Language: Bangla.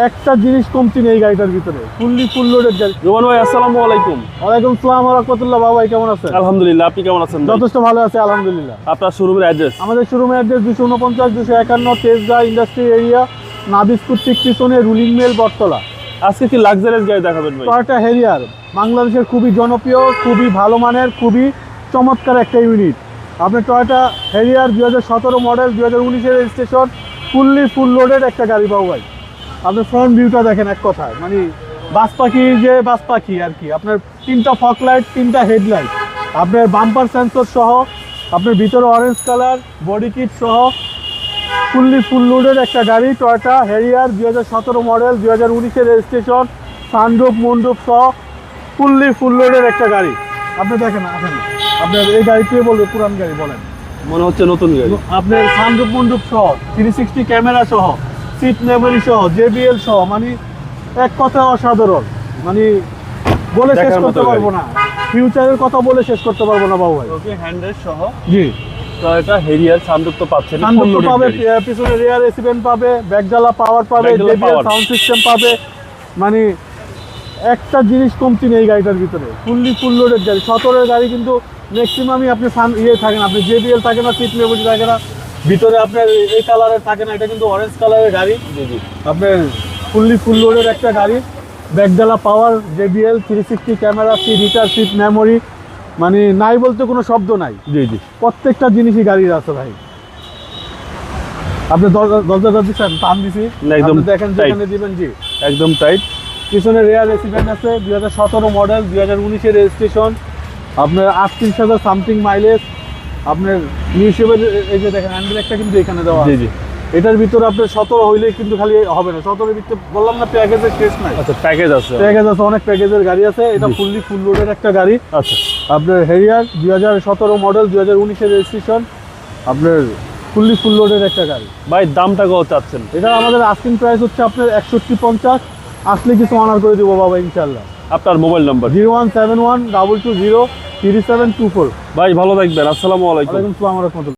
একটা জিনিস কমতি নেই গাড়িটার ভিতরে, ফুল লোডেড গাড়ি। রোমান ভাই আসসালামু আলাইকুম। ওয়ালাইকুম আসসালাম ওয়া রাহমাতুল্লাহ। বাবা ভাই কেমন আছেন? আলহামদুলিল্লাহ, আপনি কেমন আছেন? যথেষ্ট ভালো আছে আলহামদুলিল্লাহ। আপনার শোরুমের অ্যাড্রেস? আমাদের শোরুমের অ্যাড্রেস 249 251 তেজগাঁ ইন্ডাস্ট্রি এরিয়া, নাবিস্কুট ঠিক পিছনে, রুলিং মিল, বটতলা। আজকে কি লাক্সারিয়াস গাড়ি দেখাবেন ভাই? টয়োটা হ্যারিয়ার, বাংলাদেশের খুবই জনপ্রিয়, খুবই ভালো মানের, খুবই চমৎকার একটা ইউনিট। আপনার টয়োটা হ্যারিয়ার 2017 মডেল, 2019-এর রেজিস্ট্রেশন, ফুল লোডেড একটা গাড়ি বাবু ভাই। আপনার ফ্রন্ট ভিউটা দেখেন, এক কথায় মানে বাস পাখি আর কি। আপনার 3টা ফগ লাইট, 3টা হেডলাইট, আপনার বাম্পার সেন্সর সহ, আপনার ভিতরে অরেঞ্জ কালার বডি কিট সহ ফুল লোডেড একটা গাড়ি। টয়োটা হ্যারিয়ার 2017 মডেল, 2019-এর রেজিস্ট্রেশন, সানরুফ মন্ডুপ সহ ফুল লোডেড একটা গাড়ি। আপনি দেখেন আসেন, আপনার এই গাড়িটি বলবে পুরান গাড়ি বলেন, মনে হচ্ছে নতুন গাড়ি। আপনার সানরুফ মন্ডুপ সহ, 360 ক্যামেরা সহ, সিট মেমোরি সহ, JBL সহ, মানে এক কথা অসাধারণ, মানে বলে শেষ করতে পারবো না। ফিউচারের কথা বলে শেষ করতে পারবো না বাবু ভাই। ওকে, হ্যান্ডেল সহ জি টয়োটা হ্যারিয়ার সানরুফ তো পাচ্ছেন, সানরুফ পাবে, পিছনে রিয়ার এসি ভেন্ট পাবে, ব্যাকডালা পাওয়ার পাবে, JBL সাউন্ড সিস্টেম পাবে। মানে একটা জিনিস কমতি নেই গাড়িটার ভিতরে, ফুল লোডেড গাড়ি। 17-এর গাড়ি কিন্তু ম্যাক্সিমামই আপনি থাকে না, আপনি JBL থাকে না, সিট মেমোরি থাকে না, ভিতরে আপনার এই কালারের থাকে না। এটা কিন্তু অরেঞ্জ কালারের গাড়ি। জি জি, আপনার ফুল লোডের একটা গাড়ি, ব্যাকডালা power, JBL 360 camera, seat heater, seat memory, মানে নাই বলতে কোনো শব্দ নাই। জি জি, প্রত্যেকটা জিনিসই গাড়ির আছে ভাই। আপনি দরজা দিচ্ছেন, টান দিছি একদম দেখেন যেখানে দিবেন। জি একদম টাইট। পিছনে রেয়ার এসি ভেন্ট আছে, 2017 মডেল, 2019-এর রেজিস্ট্রেশন, আপনার 38,000 সামথিং মাইলেজ। আপনার মিউজিয়ামের এই যে দেখেন হ্যান্ডেল একটা কিন্তু এখানে দেওয়া জি আছে। জি, এটার ভিতরে আপনার 17 হইলেই কিন্তু খালি হবে না, 17-এর ভিতরে বললাম না প্যাকেজের শেষ নাই। আচ্ছা, প্যাকেজ আছে? প্যাকেজ আছে, অনেক প্যাকেজের গাড়ি আছে। এটা ফুল লোডের একটা গাড়ি। আচ্ছা, আপনার হ্যারিয়ার 2017 মডেল, 2019-এর রেজিস্ট্রেশন, আপনার ফুল লোডের একটা গাড়ি। ভাই দামটা কত চাচ্ছেন? এটা আমাদের আস্কিং প্রাইস হচ্ছে আপনার 6150, আসলে কিছু অনার করে দিব বাবা ইনশাল্লাহ। আপনার মোবাইল নাম্বার? 0171 220 3724। ভাই ভালো থাকবেন, আসসালামু আলাইকুম। ওয়ালাইকুম আসসালাম ওয়া রাহমাতুল্লাহ।